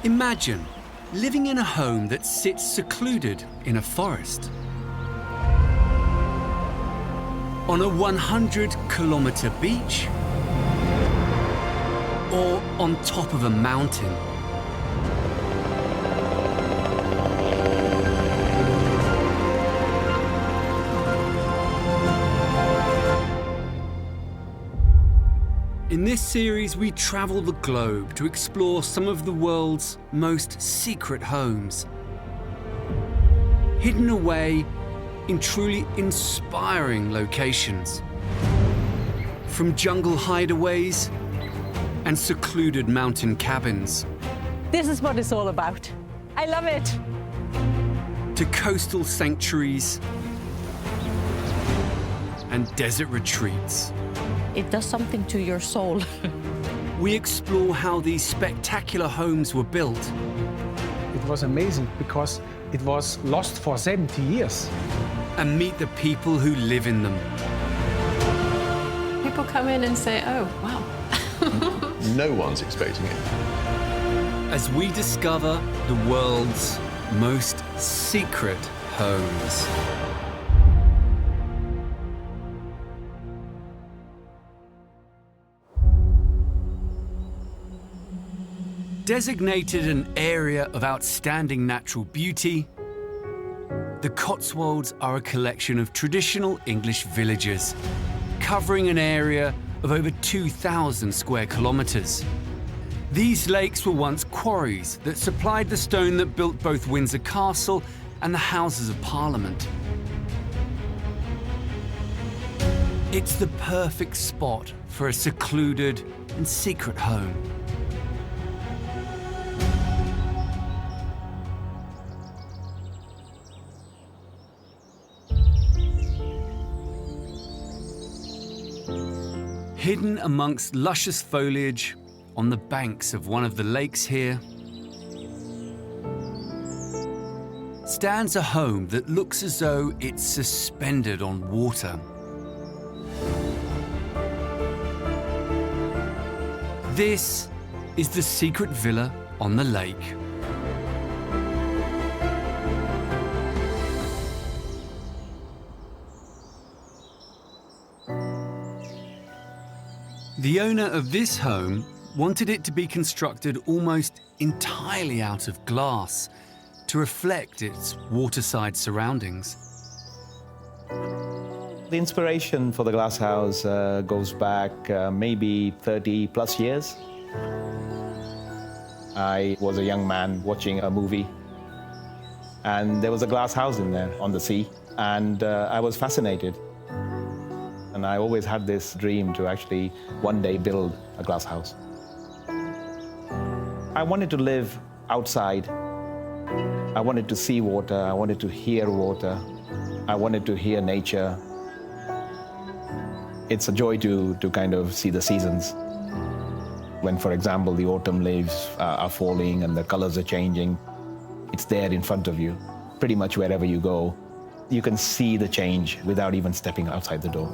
Imagine living in a home that sits secluded in a forest. On a 100-kilometer beach, or on top of a mountain. In this series, we travel the globe to explore some of the world's most secret homes, hidden away in truly inspiring locations. From jungle hideaways and secluded mountain cabins. This is what it's all about. I love it. To coastal sanctuaries and desert retreats. It does something to your soul. We explore how these spectacular homes were built. It was amazing because it was lost for 70 years. And meet the people who live in them. People come in and say, oh, wow. No one's expecting it. As we discover the world's most secret homes. Designated an area of outstanding natural beauty, the Cotswolds are a collection of traditional English villages, covering an area of over 2,000 square kilometres. These lakes were once quarries that supplied the stone that built both Windsor Castle and the Houses of Parliament. It's the perfect spot for a secluded and secret home. Hidden amongst luscious foliage on the banks of one of the lakes here stands a home that looks as though it's suspended on water. This is the secret villa on the lake. The owner of this home wanted it to be constructed almost entirely out of glass to reflect its waterside surroundings. The inspiration for the glass house goes back maybe 30 plus years. I was a young man watching a movie, and there was a glass house in there on the sea, and I was fascinated. And I always had this dream to actually one day build a glass house. I wanted to live outside. I wanted to see water. I wanted to hear water. I wanted to hear nature. It's a joy to kind of see the seasons. When, for example, the autumn leaves are falling and the colors are changing, it's there in front of you. Pretty much wherever you go, you can see the change without even stepping outside the door.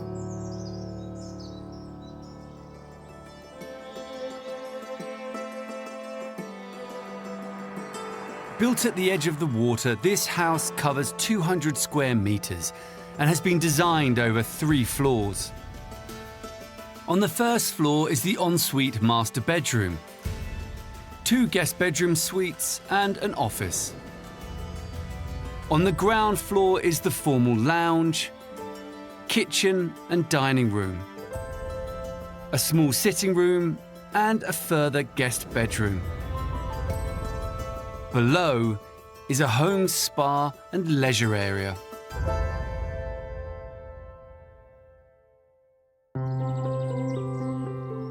Built at the edge of the water, this house covers 200 square meters and has been designed over 3 floors. On the first floor is the ensuite master bedroom, 2 guest bedroom suites and an office. On the ground floor is the formal lounge, kitchen and dining room, a small sitting room and a further guest bedroom. Below is a home spa and leisure area.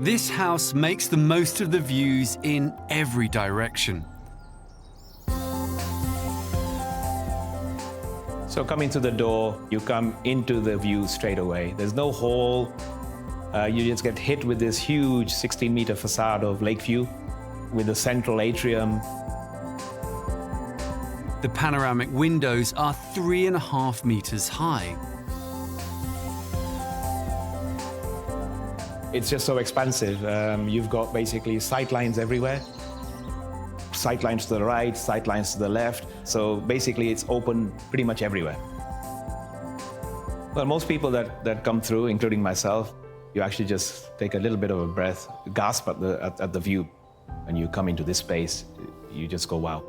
This house makes the most of the views in every direction. So coming to the door, you come into the view straight away. There's no hall. You just get hit with this huge 16-meter facade of Lakeview with a central atrium. The panoramic windows are 3.5 meters high. It's just so expansive. You've got basically sight lines everywhere. sight lines to the right, sight lines to the left. So basically it's open pretty much everywhere. Well, most people that come through, including myself, you actually just take a little bit of a breath, gasp at the view. When you come into this space, you just go, wow.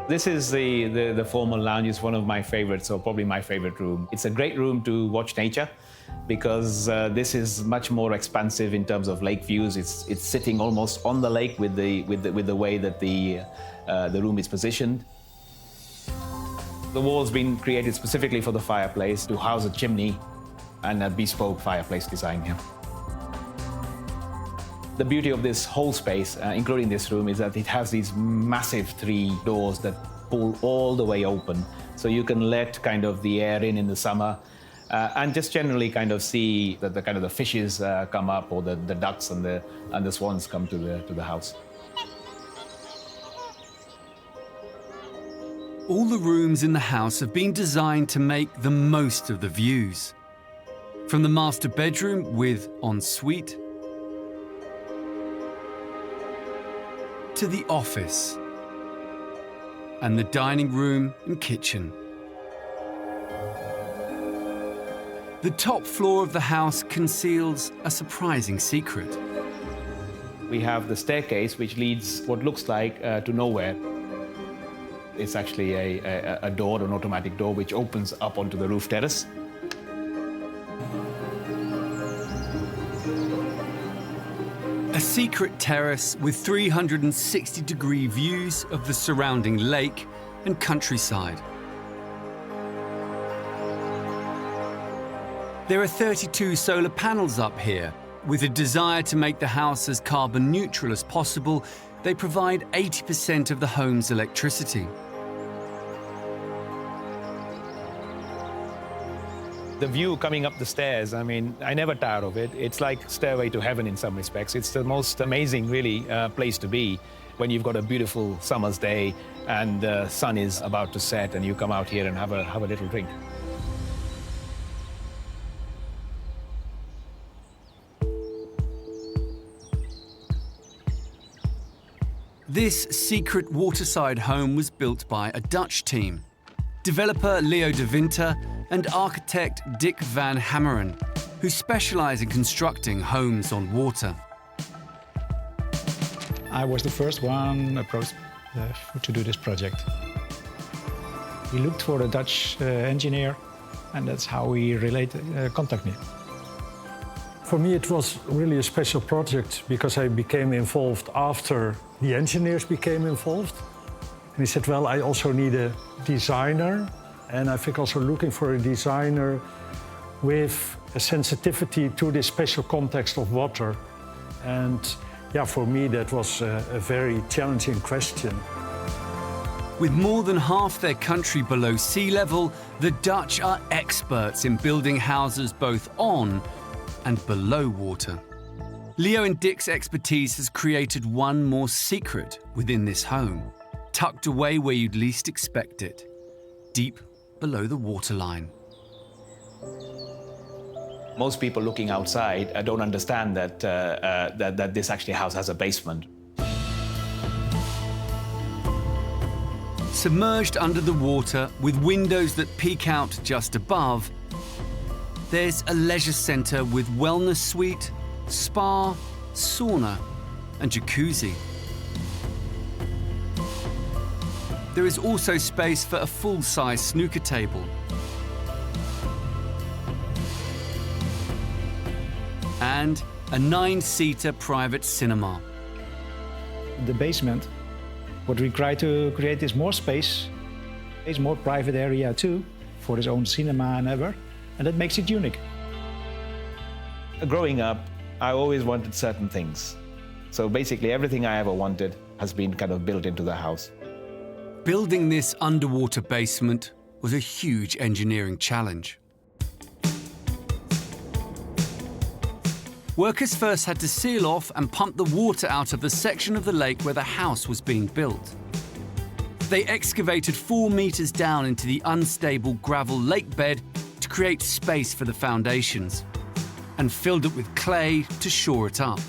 This is the formal lounge. It's one of my favorites, or probably my favorite room. It's a great room to watch nature because this is much more expansive in terms of lake views. It's sitting almost on the lake with the way that the room is positioned. The wall's been created specifically for the fireplace to house a chimney and a bespoke fireplace design here. The beauty of this whole space, including this room, is that it has these massive 3 doors that pull all the way open. So you can let kind of the air in the summer and just generally kind of see that the fishes come up, or the ducks and the swans come to the house. All the rooms in the house have been designed to make the most of the views. From the master bedroom with ensuite to the office and the dining room and kitchen. The top floor of the house conceals a surprising secret. We have the staircase, which leads what looks like to nowhere. It's actually a door, an automatic door, which opens up onto the roof terrace. A secret terrace with 360-degree views of the surrounding lake and countryside. There are 32 solar panels up here. With a desire to make the house as carbon neutral as possible, they provide 80% of the home's electricity. The view coming up the stairs, I mean, I never tire of it. It's like Stairway to Heaven in some respects. It's the most amazing, really, place to be when you've got a beautiful summer's day and the sun is about to set and you come out here and have a little drink. This secret waterside home was built by a Dutch team. Developer Leo de Winter and architect Dick van Hammeren, who specialize in constructing homes on water. I was the first one approached to do this project. We looked for a Dutch engineer, and that's how he contacted me. For me, it was really a special project because I became involved after the engineers became involved. And he said, well, I also need a designer. And I think also looking for a designer with a sensitivity to this special context of water. And yeah, for me, that was a very challenging question. With more than half their country below sea level, the Dutch are experts in building houses both on and below water. Leo and Dick's expertise has created one more secret within this home, tucked away where you'd least expect it, deep below the waterline. Most people looking outside don't understand that this actually house has a basement. Submerged under the water with windows that peek out just above, there's a leisure centre with wellness suite, spa, sauna and jacuzzi. There is also space for a full-size snooker table. And a 9-seater private cinema. The basement, what we try to create is more space, is more private area too, for his own cinema and ever, and that makes it unique. Growing up, I always wanted certain things. So basically everything I ever wanted has been kind of built into the house. Building this underwater basement was a huge engineering challenge. Workers first had to seal off and pump the water out of the section of the lake where the house was being built. They excavated 4 meters down into the unstable gravel lake bed to create space for the foundations and filled it with clay to shore it up.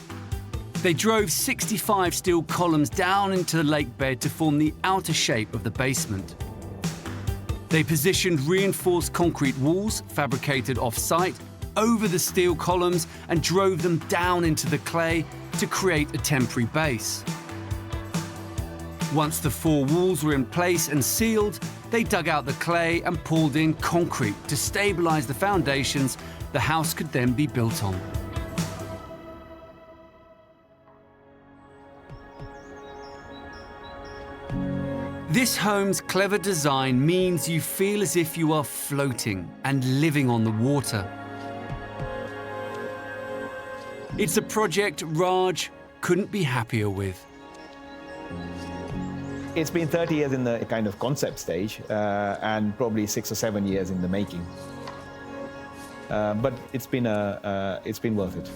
They drove 65 steel columns down into the lake bed to form the outer shape of the basement. They positioned reinforced concrete walls, fabricated off-site, over the steel columns and drove them down into the clay to create a temporary base. Once the 4 walls were in place and sealed, they dug out the clay and poured in concrete to stabilize the foundations the house could then be built on. This home's clever design means you feel as if you are floating and living on the water. It's a project Raj couldn't be happier with. It's been 30 years in the kind of concept stage and probably 6 or 7 years in the making. But it's been worth it.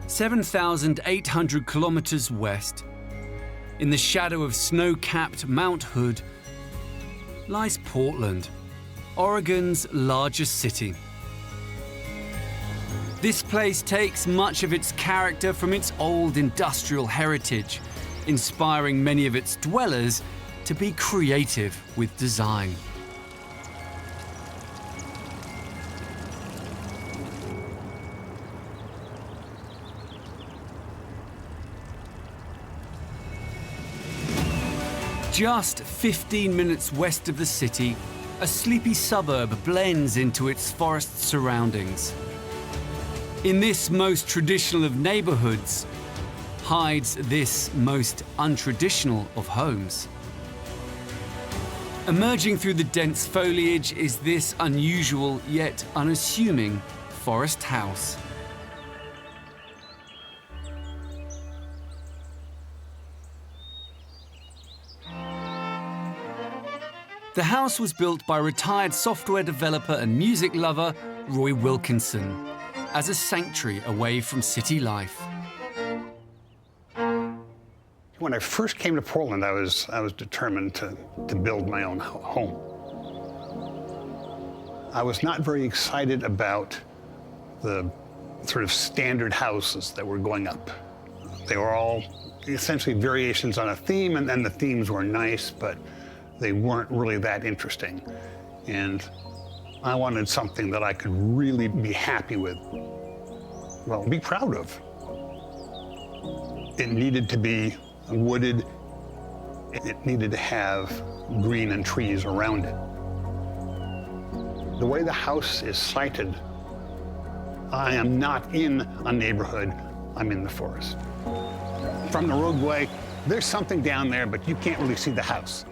"7,800 kilometers west, in the shadow of snow-capped Mount Hood, lies Portland, Oregon's largest city. This place takes much of its character from its old industrial heritage, inspiring many of its dwellers to be creative with design. Just 15 minutes west of the city, a sleepy suburb blends into its forest surroundings. In this most traditional of neighborhoods hides this most untraditional of homes. Emerging through the dense foliage is this unusual yet unassuming forest house. The house was built by retired software developer and music lover Roy Wilkinson as a sanctuary away from city life. When I first came to Portland, I was determined to build my own home. I was not very excited about the sort of standard houses that were going up. They were all essentially variations on a theme, and then the themes were nice, but they weren't really that interesting. And I wanted something that I could really be happy with, well, be proud of. It needed to be wooded. It needed to have green and trees around it. The way the house is sited, I am not in a neighborhood, I'm in the forest. From the roadway, there's something down there, but you can't really see the house.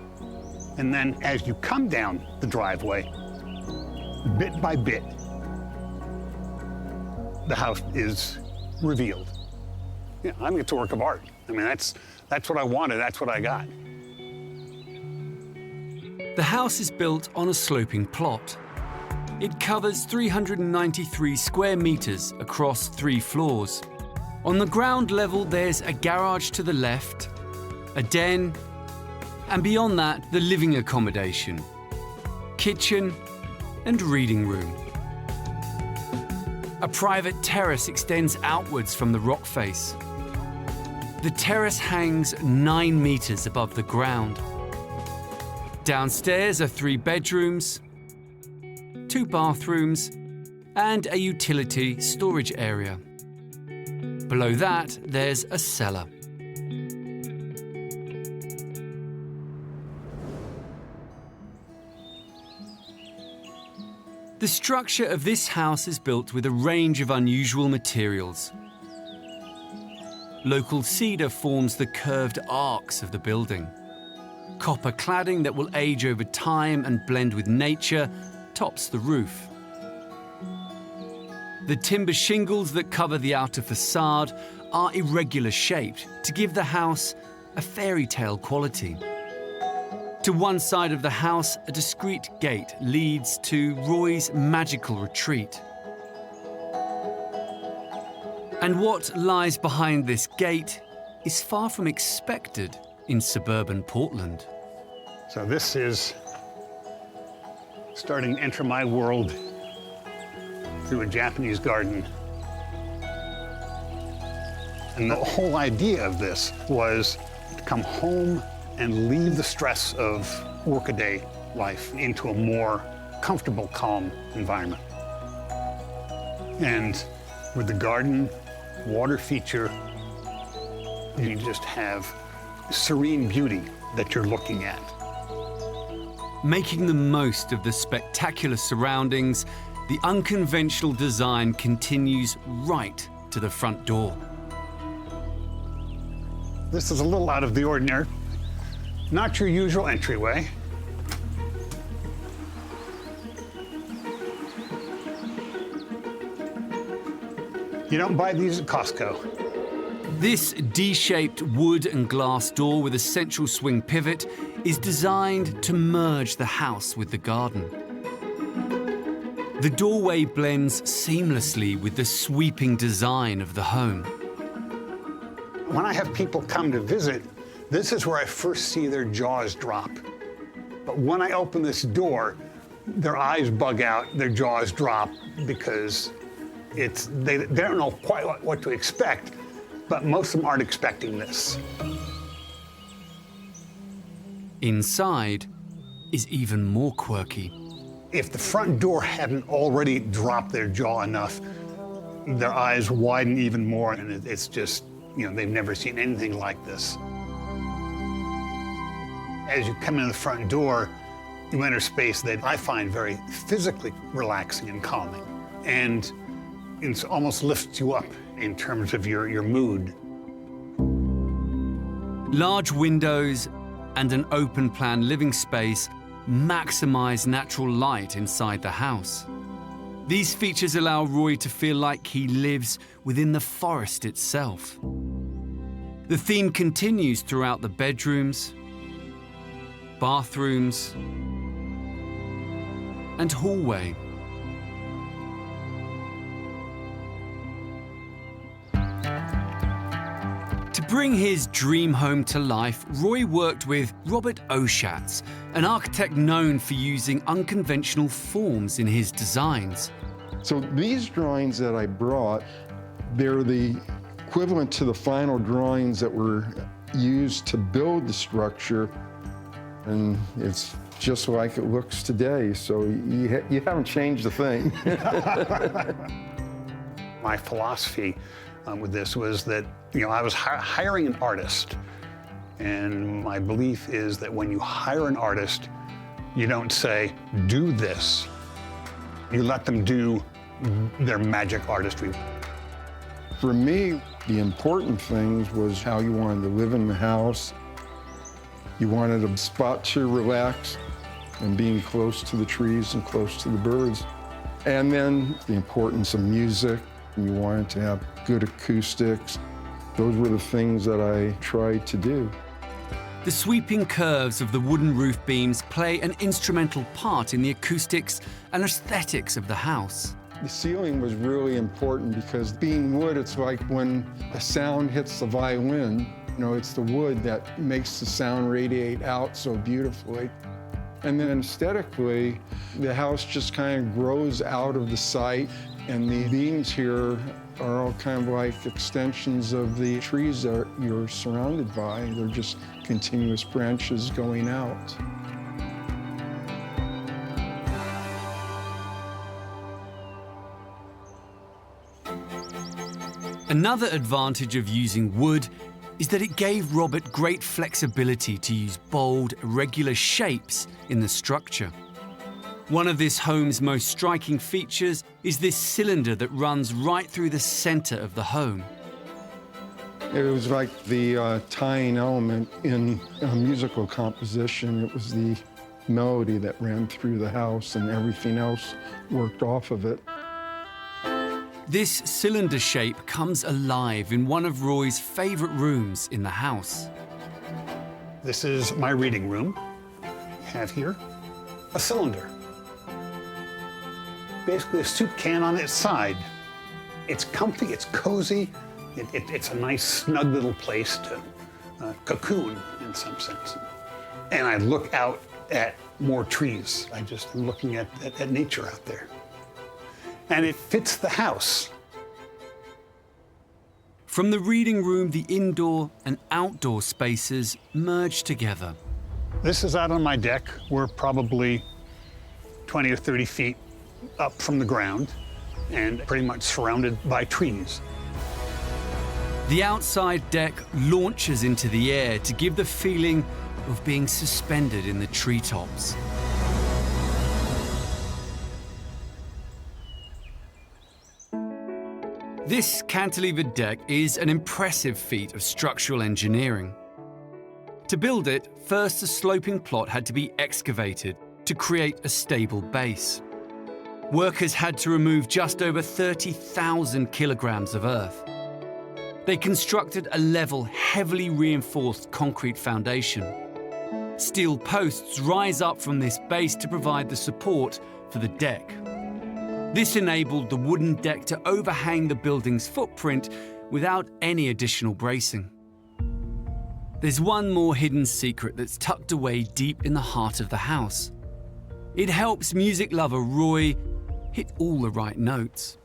And then as you come down the driveway, bit by bit, the house is revealed. Yeah, I think it's a work of art. I mean, that's what I wanted, that's what I got. The house is built on a sloping plot. It covers 393 square meters across 3 floors. On the ground level, there's a garage to the left, a den, and beyond that, the living accommodation, kitchen, and reading room. A private terrace extends outwards from the rock face. The terrace hangs 9 meters above the ground. Downstairs are 3 bedrooms, 2 bathrooms, and a utility storage area. Below that, there's a cellar. The structure of this house is built with a range of unusual materials. Local cedar forms the curved arcs of the building. Copper cladding that will age over time and blend with nature tops the roof. The timber shingles that cover the outer facade are irregular shaped to give the house a fairy tale quality. To one side of the house, a discreet gate leads to Roy's magical retreat. And what lies behind this gate is far from expected in suburban Portland. So this is starting to enter my world through a Japanese garden. And the whole idea of this was to come home and leave the stress of workaday life into a more comfortable, calm environment. And with the garden, water feature, you just have serene beauty that you're looking at. Making the most of the spectacular surroundings, the unconventional design continues right to the front door. This is a little out of the ordinary. Not your usual entryway. You don't buy these at Costco. This D-shaped wood and glass door with a central swing pivot is designed to merge the house with the garden. The doorway blends seamlessly with the sweeping design of the home. When I have people come to visit, this is where I first see their jaws drop. But when I open this door, their eyes bug out, their jaws drop, because they don't know quite what to expect, but most of them aren't expecting this. Inside is even more quirky. If the front door hadn't already dropped their jaw enough, their eyes widen even more, and it's just, they've never seen anything like this. As you come in the front door, you enter space that I find very physically relaxing and calming. And it almost lifts you up in terms of your mood. Large windows and an open-plan living space maximize natural light inside the house. These features allow Roy to feel like he lives within the forest itself. The theme continues throughout the bedrooms, bathrooms, and hallway. To bring his dream home to life, Roy worked with Robert Oschatz, an architect known for using unconventional forms in his designs. So these drawings that I brought, they're the equivalent to the final drawings that were used to build the structure, and it's just like it looks today, so you haven't changed a thing. My philosophy with this was that, I was hiring an artist, and my belief is that when you hire an artist, you don't say, do this. You let them do their magic artistry. For me, the important things was how you wanted to live in the house. You wanted a spot to relax and being close to the trees and close to the birds. And then the importance of music. You wanted to have good acoustics. Those were the things that I tried to do. The sweeping curves of the wooden roof beams play an instrumental part in the acoustics and aesthetics of the house. The ceiling was really important because being wood, it's like when a sound hits the violin, it's the wood that makes the sound radiate out so beautifully. And then aesthetically, the house just kind of grows out of the site, and the beams here are all kind of like extensions of the trees that you're surrounded by. They're just continuous branches going out. Another advantage of using wood is that it gave Robert great flexibility to use bold, irregular shapes in the structure. One of this home's most striking features is this cylinder that runs right through the center of the home. It was like the tying element in a musical composition. It was the melody that ran through the house, and everything else worked off of it. This cylinder shape comes alive in one of Roy's favorite rooms in the house. This is my reading room. I have here a cylinder. Basically a soup can on its side. It's comfy, it's cozy, it's a nice, snug little place to cocoon in some sense. And I look out at more trees. I just am looking at nature out there. And it fits the house. From the reading room, the indoor and outdoor spaces merge together. This is out on my deck. We're probably 20 or 30 feet up from the ground and pretty much surrounded by trees. The outside deck launches into the air to give the feeling of being suspended in the treetops. This cantilevered deck is an impressive feat of structural engineering. To build it, first a sloping plot had to be excavated to create a stable base. Workers had to remove just over 30,000 kilograms of earth. They constructed a level, heavily reinforced concrete foundation. Steel posts rise up from this base to provide the support for the deck. This enabled the wooden deck to overhang the building's footprint without any additional bracing. There's one more hidden secret that's tucked away deep in the heart of the house. It helps music lover Roy hit all the right notes.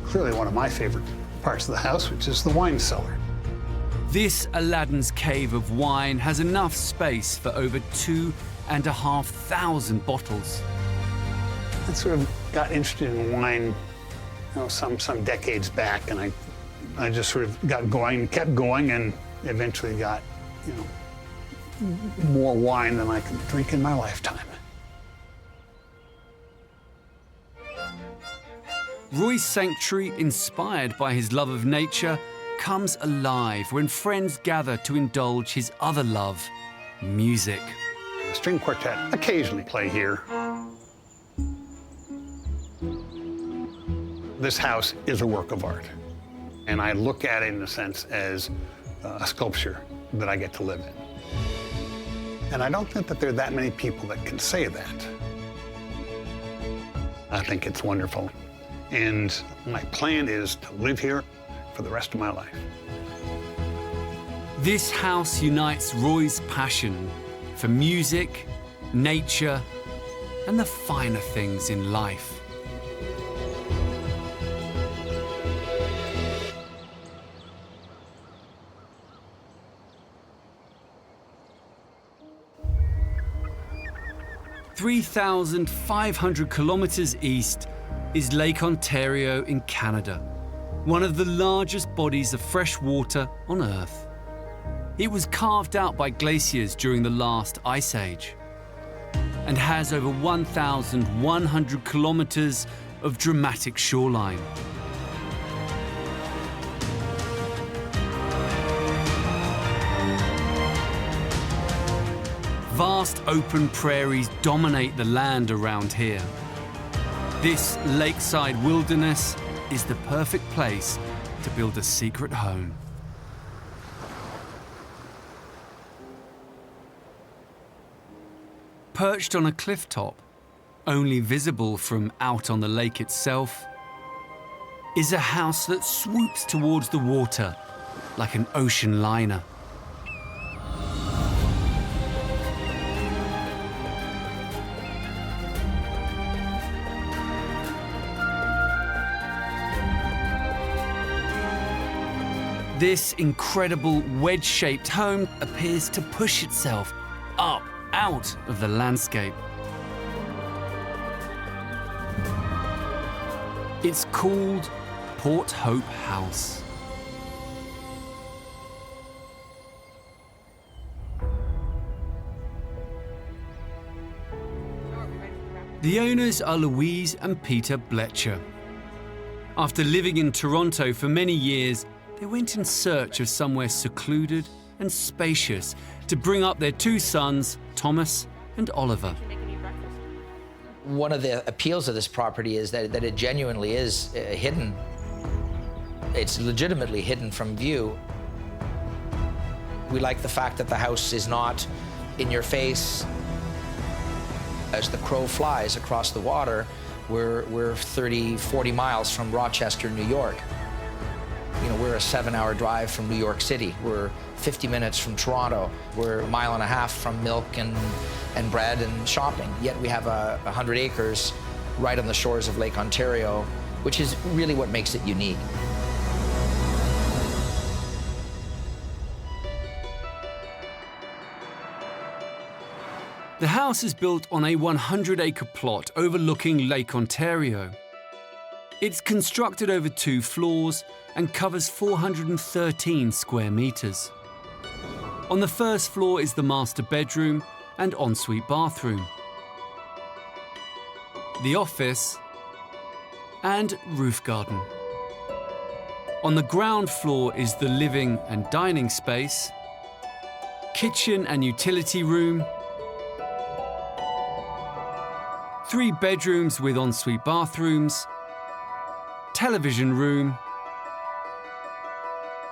Clearly one of my favorite parts of the house, which is the wine cellar. This Aladdin's cave of wine has enough space for over 2,500 bottles. I sort of got interested in wine, some decades back, and I just sort of got going, kept going, and eventually got, more wine than I could drink in my lifetime. Roy's sanctuary, inspired by his love of nature, comes alive when friends gather to indulge his other love, music. The string quartet occasionally play here. This house is a work of art, and I look at it in a sense as a sculpture that I get to live in. And I don't think that there are that many people that can say that. I think it's wonderful. And my plan is to live here for the rest of my life. This house unites Roy's passion for music, nature, and the finer things in life. (3,500 kilometers east is Lake Ontario in Canada, one of the largest bodies of fresh water on Earth. It was carved out by glaciers during the last ice age and has over 1,100 kilometers of dramatic shoreline. Vast open prairies dominate the land around here. This lakeside wilderness is the perfect place to build a secret home. Perched on a cliff top, only visible from out on the lake itself, is a house that swoops towards the water like an ocean liner. This incredible wedge-shaped home appears to push itself up out of the landscape. It's called Port Hope House. The owners are Louise and Peter Bletcher. After living in Toronto for many years, they went in search of somewhere secluded and spacious to bring up their two sons, Thomas and Oliver. One of the appeals of this property is that it genuinely is hidden. It's legitimately hidden from view. We like the fact that the house is not in your face as the crow flies across the water, We're 30, 40 miles from Rochester, New York. You know, we're a 7-hour drive from New York City. We're 50 minutes from Toronto. We're a mile and a half from milk and bread and shopping. Yet we have 100 acres right on the shores of Lake Ontario, which is really what makes it unique. The house is built on a 100-acre plot overlooking Lake Ontario. It's constructed over 2 floors and covers 413 square meters. On the first floor is the master bedroom and ensuite bathroom, the office, and roof garden. On the ground floor is the living and dining space, kitchen and utility room, 3 bedrooms with ensuite bathrooms, television room,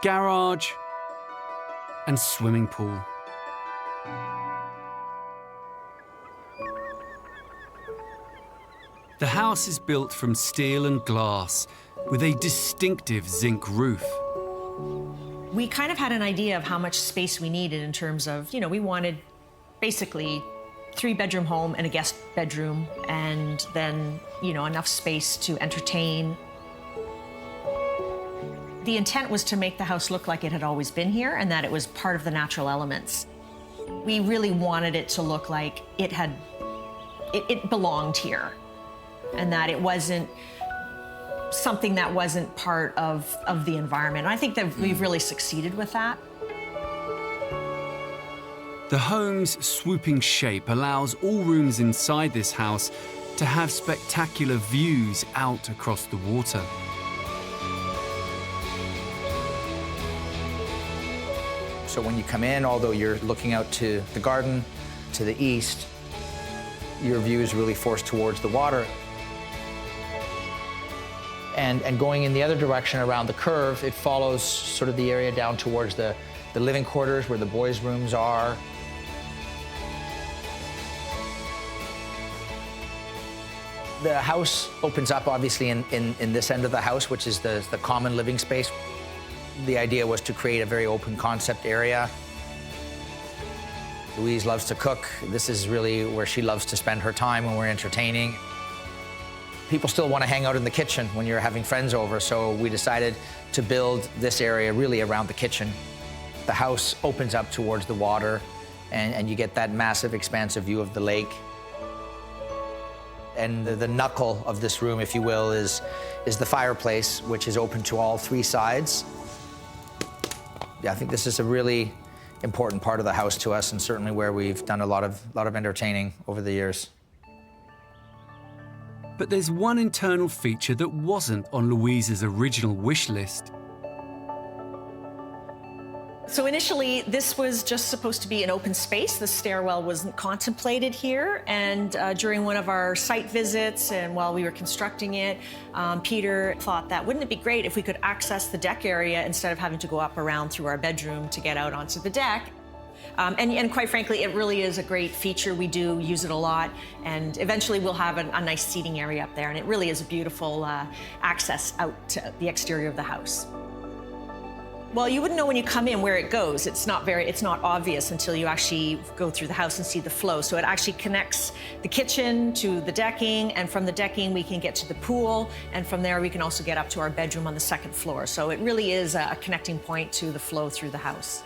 garage, and swimming pool. The house is built from steel and glass with a distinctive zinc roof. We kind of had an idea of how much space we needed in terms of, you know, we wanted basically 3-bedroom home and a guest bedroom, and then, you know, enough space to entertain. The intent was to make the house look like it had always been here and that it was part of the natural elements. We really wanted it to look like it belonged here, and that it wasn't something that wasn't part of the environment. And I think that we've really succeeded with that. The home's swooping shape allows all rooms inside this house to have spectacular views out across the water. So when you come in, although you're looking out to the garden to the east, your view is really forced towards the water. And going in the other direction around the curve, it follows sort of the area down towards the living quarters where the boys' rooms are. The house opens up, obviously, in this end of the house, which is the common living space. The idea was to create a very open concept area. Louise loves to cook. This is really where she loves to spend her time when we're entertaining. People still want to hang out in the kitchen when you're having friends over, so we decided to build this area really around the kitchen. The house opens up towards the water, and you get that massive, expansive view of the lake. And the knuckle of this room, if you will, is the fireplace, which is open to all 3 sides. Yeah, I think this is a really important part of the house to us, and certainly where we've done a lot of entertaining over the years. But there's one internal feature that wasn't on Louise's original wish list. So initially, this was just supposed to be an open space. The stairwell wasn't contemplated here. And during one of our site visits and while we were constructing it, Peter thought that wouldn't it be great if we could access the deck area instead of having to go up around through our bedroom to get out onto the deck. And quite frankly, it really is a great feature. We do use it a lot, and eventually we'll have a nice seating area up there, and it really is a beautiful access out to the exterior of the house. Well, you wouldn't know when you come in where it goes. It's not obvious until you actually go through the house and see the flow. So it actually connects the kitchen to the decking, and from the decking we can get to the pool, and from there we can also get up to our bedroom on the 2nd floor. So it really is a connecting point to the flow through the house.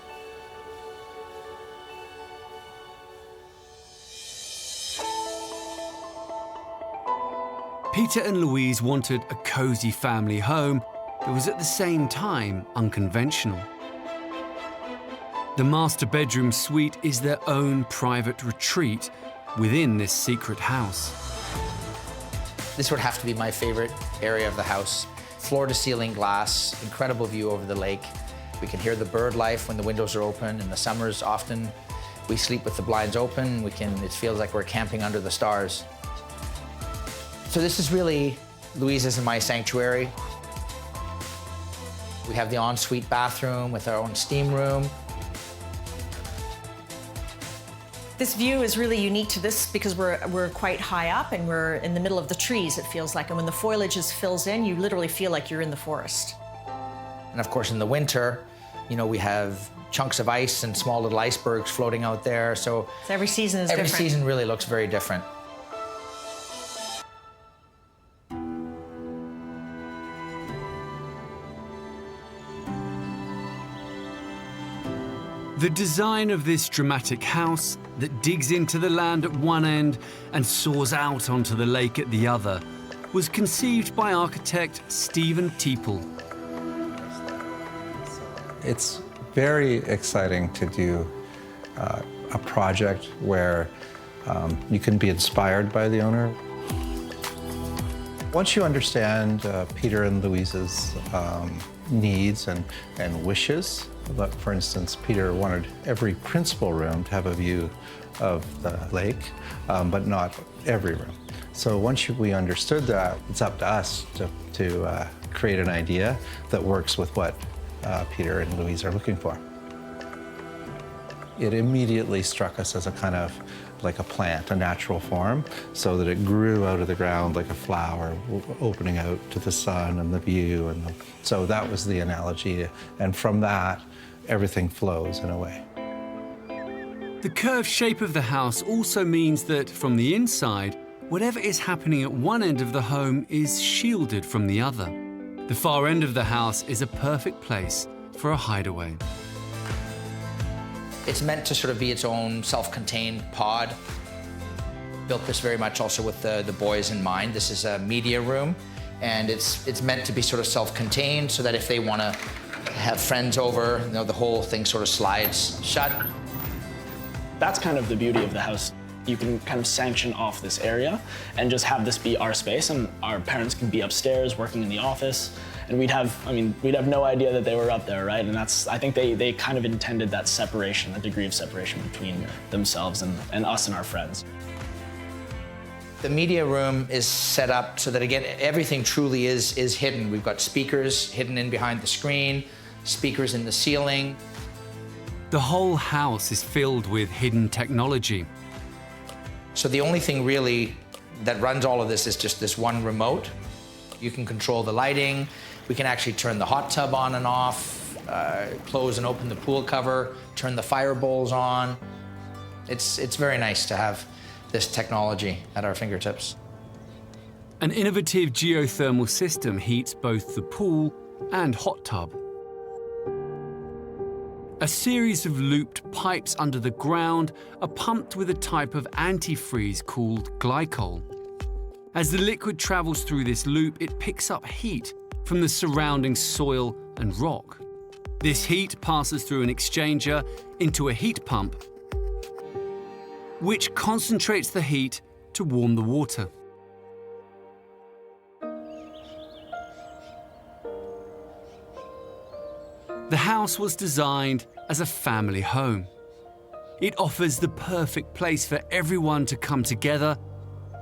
Peter and Louise wanted a cozy family home that was at the same time unconventional. The master bedroom suite is their own private retreat within this secret house. This would have to be my favorite area of the house. Floor-to-ceiling glass, incredible view over the lake. We can hear the bird life when the windows are open. In the summers, often we sleep with the blinds open. It feels like we're camping under the stars. So this is really Louise's and my sanctuary. We have the ensuite bathroom with our own steam room. This view is really unique to this because we're quite high up and we're in the middle of the trees, it feels like. And when the foliage fills in, you literally feel like you're in the forest. And of course, in the winter, you know, we have chunks of ice and small little icebergs floating out there. So every season is different. Every season really looks very different. The design of this dramatic house that digs into the land at one end and soars out onto the lake at the other was conceived by architect Stephen Teeple. It's very exciting to do a project where you can be inspired by the owner. Once you understand Peter and Louise's needs and wishes, but for instance, Peter wanted every principal room to have a view of the lake, but not every room. So once we understood that, it's up to us to create an idea that works with what Peter and Louise are looking for. It immediately struck us as a kind of like a plant, a natural form, so that it grew out of the ground like a flower, opening out to the sun and the view. So that was the analogy. And from that, everything flows in a way. The curved shape of the house also means that from the inside, whatever is happening at one end of the home is shielded from the other. The far end of the house is a perfect place for a hideaway. It's meant to sort of be its own self-contained pod. Built this very much also with the boys in mind. This is a media room, and it's meant to be sort of self-contained so that if they want to have friends over, you know, the whole thing sort of slides shut. That's kind of the beauty of the house. You can kind of sanction off this area and just have this be our space, and our parents can be upstairs working in the office, and we'd have no idea that they were up there, right? And I think they kind of intended that separation, that degree of separation between themselves and us and our friends. The media room is set up so that, again, everything truly is hidden. We've got speakers hidden in behind the screen, speakers in the ceiling. The whole house is filled with hidden technology. So the only thing really that runs all of this is just this one remote. You can control the lighting. We can actually turn the hot tub on and off, close and open the pool cover, turn the fire bowls on. It's very nice to have this technology at our fingertips. An innovative geothermal system heats both the pool and hot tub. A series of looped pipes under the ground are pumped with a type of antifreeze called glycol. As the liquid travels through this loop, it picks up heat from the surrounding soil and rock. This heat passes through an exchanger into a heat pump, which concentrates the heat to warm the water. The house was designed as a family home. It offers the perfect place for everyone to come together,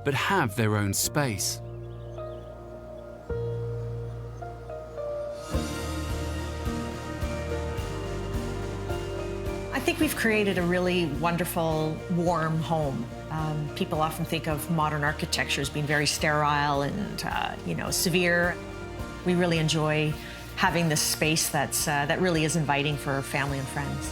but have their own space. I think we've created a really wonderful, warm home. People often think of modern architecture as being very sterile and severe. We really enjoy having this space that really is inviting for family and friends.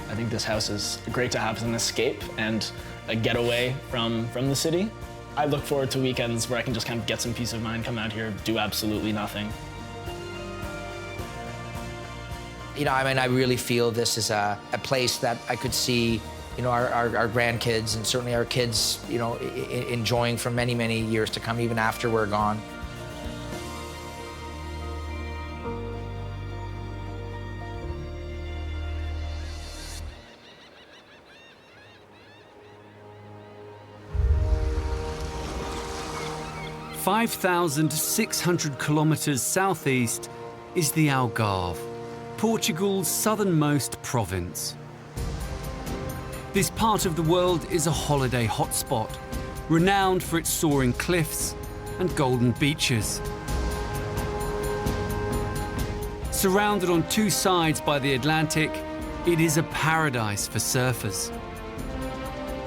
I think this house is great to have as an escape and a getaway from the city. I look forward to weekends where I can just kind of get some peace of mind, come out here, do absolutely nothing. You know, I mean, I really feel this is a place that I could see, you know, our grandkids and certainly our kids, you know, enjoying for many, many years to come, even after we're gone. "5,600 kilometers southeast is the Algarve, Portugal's southernmost province. This part of the world is a holiday hotspot, renowned for its soaring cliffs and golden beaches. Surrounded on two sides by the Atlantic, it is a paradise for surfers.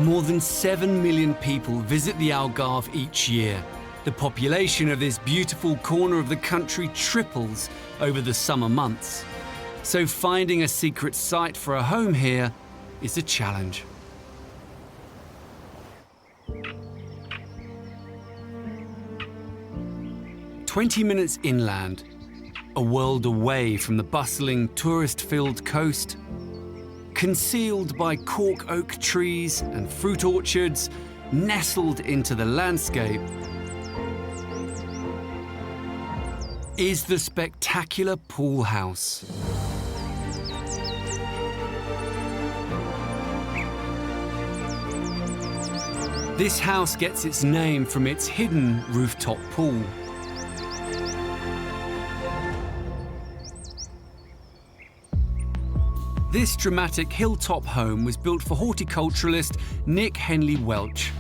More than 7 million people visit the Algarve each year. The population of this beautiful corner of the country triples over the summer months. So finding a secret site for a home here is a challenge. "20 minutes inland, a world away from the bustling, tourist-filled coast, concealed by cork oak trees and fruit orchards, nestled into the landscape, is the spectacular pool house. This house gets its name from its hidden rooftop pool. This dramatic hilltop home was built for horticulturalist Nick Henley Welch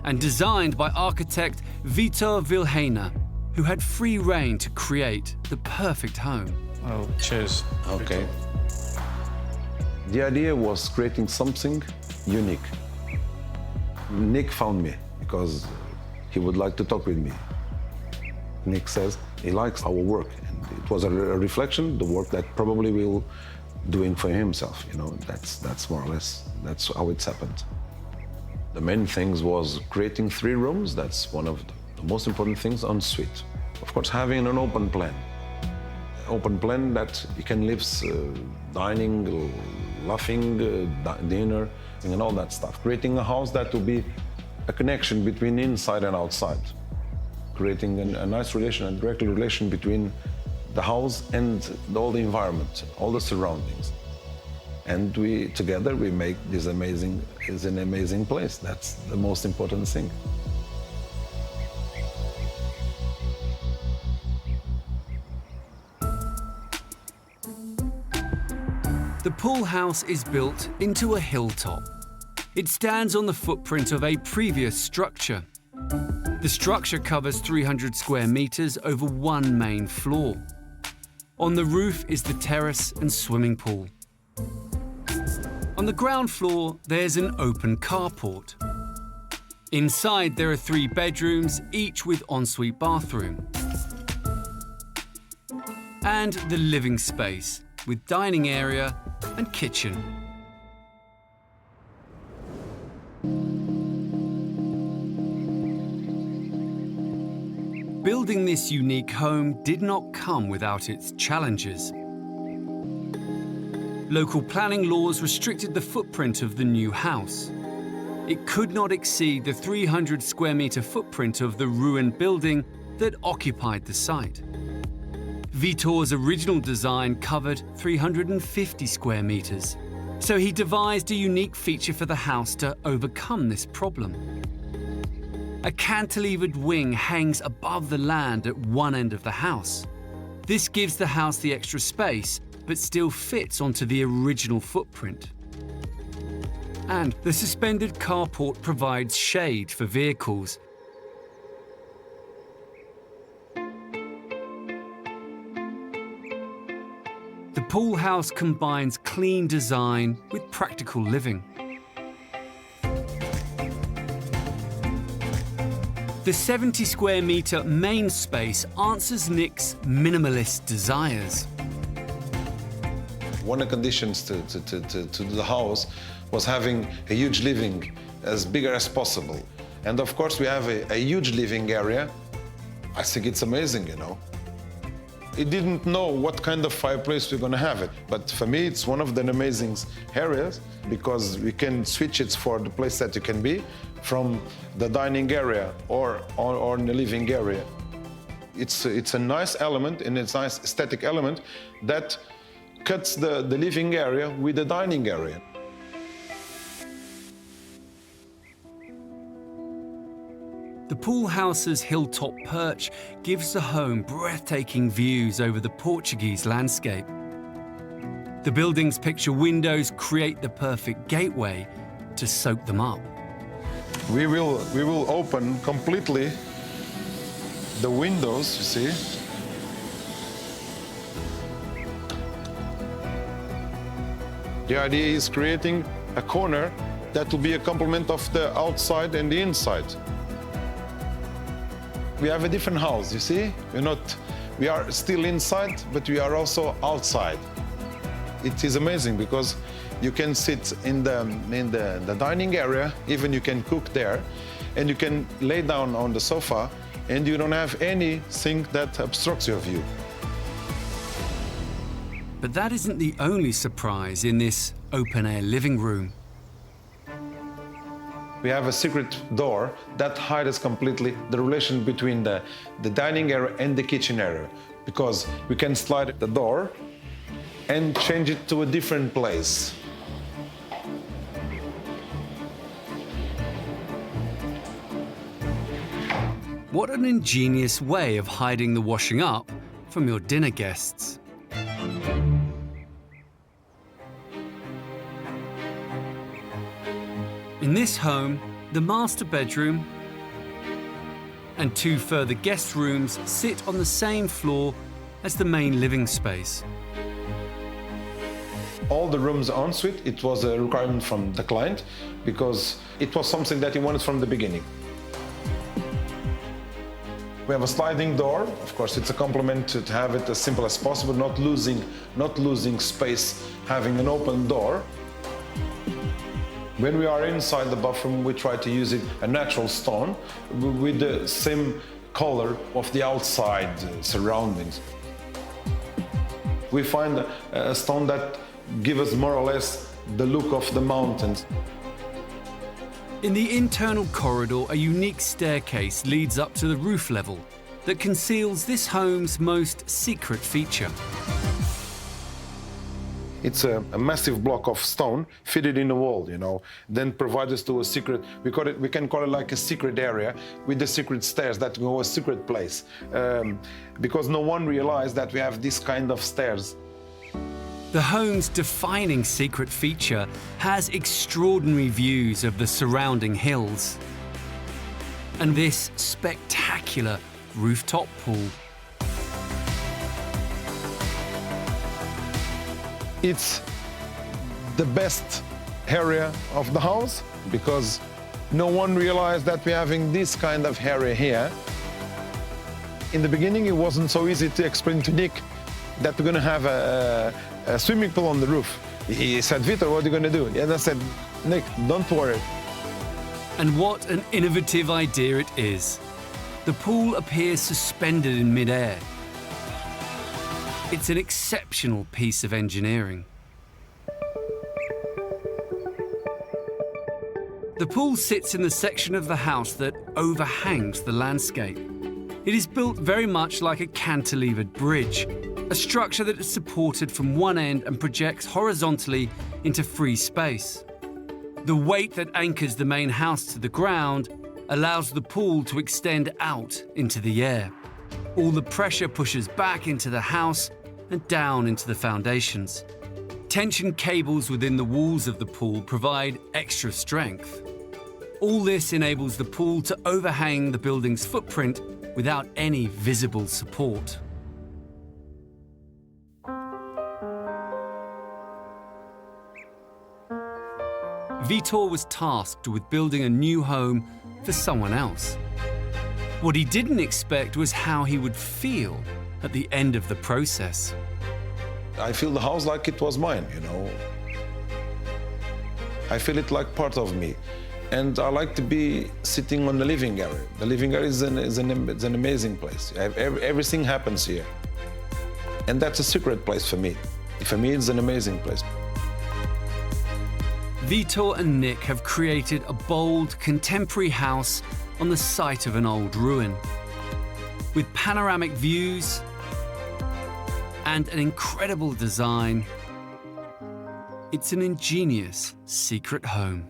and designed by architect Vitor Vilhena, who had free rein to create the perfect home. Oh, cheers. Okay. The idea was creating something unique. Nick found me because he would like to talk with me. Nick says he likes our work, and it was a reflection, the work that probably we'll doing for himself, you know, that's more or less, that's how it's happened. The main things was creating 3 rooms, that's one of the most important things, en suite. Of course, having an open plan. Open plan that you can live dining, laughing, dinner, and all that stuff. Creating a house that will be a connection between inside and outside. Creating a nice relation, a direct relation between the house and all the environment, all the surroundings. And together we make this an amazing place. That's the most important thing. The pool house is built into a hilltop. It stands on the footprint of a previous structure. The structure covers 300 square meters over one main floor. On the roof is the terrace and swimming pool. On the ground floor, there's an open carport. Inside, there are 3 bedrooms, each with ensuite bathroom. And the living space, with dining area and kitchen. Building this unique home did not come without its challenges. Local planning laws restricted the footprint of the new house. It could not exceed the 300 square meter footprint of the ruined building that occupied the site. Vitor's original design covered 350 square meters, so he devised a unique feature for the house to overcome this problem. A cantilevered wing hangs above the land at one end of the house. This gives the house the extra space, but still fits onto the original footprint. And the suspended carport provides shade for vehicles. The pool house combines clean design with practical living. The 70 square meter main space answers Nick's minimalist desires. One of the conditions to the house was having a huge living, as bigger as possible. And of course we have a huge living area. I think it's amazing, you know. It didn't know what kind of fireplace we're gonna have it. But for me, it's one of the amazing areas because we can switch it for the place that you can be from the dining area or in the living area. It's a nice element and it's a nice aesthetic element that cuts the living area with the dining area. The pool house's hilltop perch gives the home breathtaking views over the Portuguese landscape. The building's picture windows create the perfect gateway to soak them up. We will open completely the windows, you see. The idea is creating a corner That will be a complement of the outside and the inside. We have a different house, you see? We are still inside, but we are also outside. It is amazing because you can sit in the dining area, even you can cook there, and you can lay down on the sofa, and you don't have anything that obstructs your view. But that isn't the only surprise in this open-air living room. We have a secret door that hides completely the relation between the dining area and the kitchen area, because we can slide the door and change it to a different place. What an ingenious way of hiding the washing up from your dinner guests. In this home, the master bedroom and 2 further guest rooms sit on the same floor as the main living space. All the rooms en suite, it was a requirement from the client because it was something that he wanted from the beginning. We have a sliding door. Of course, it's a compliment to have it as simple as possible, not losing space, having an open door. When we are inside the bathroom, we try to use a natural stone with the same color of the outside surroundings. We find a stone that gives us more or less the look of the mountains. In the internal corridor, a unique staircase leads up to the roof level that conceals this home's most secret feature. It's a massive block of stone fitted in the wall, then provides us to a secret, we can call it like a secret area with the secret stairs that go a secret place. Because no one realized that we have this kind of stairs. The home's defining secret feature has extraordinary views of the surrounding hills and this spectacular rooftop pool. It's the best area of the house because no one realized that we're having this kind of area here. In the beginning, it wasn't so easy to explain to Nick that we're going to have a swimming pool on the roof. He said, "Vitor, what are you going to do?" And I said, "Nick, don't worry." And what an innovative idea it is. The pool appears suspended in mid-air. It's an exceptional piece of engineering. The pool sits in the section of the house that overhangs the landscape. It is built very much like a cantilevered bridge, a structure that is supported from one end and projects horizontally into free space. The weight that anchors the main house to the ground allows the pool to extend out into the air. All the pressure pushes back into the house and down into the foundations. Tension cables within the walls of the pool provide extra strength. All this enables the pool to overhang the building's footprint without any visible support. Vitor was tasked with building a new home for someone else. What he didn't expect was how he would feel at the end of the process. I feel the house like it was mine, I feel it like part of me. And I like to be sitting on the living area. The living area is an amazing place. Everything happens here. And that's a secret place for me. For me, it's an amazing place. Vitor and Nick have created a bold, contemporary house on the site of an old ruin. With panoramic views and an incredible design, it's an ingenious secret home.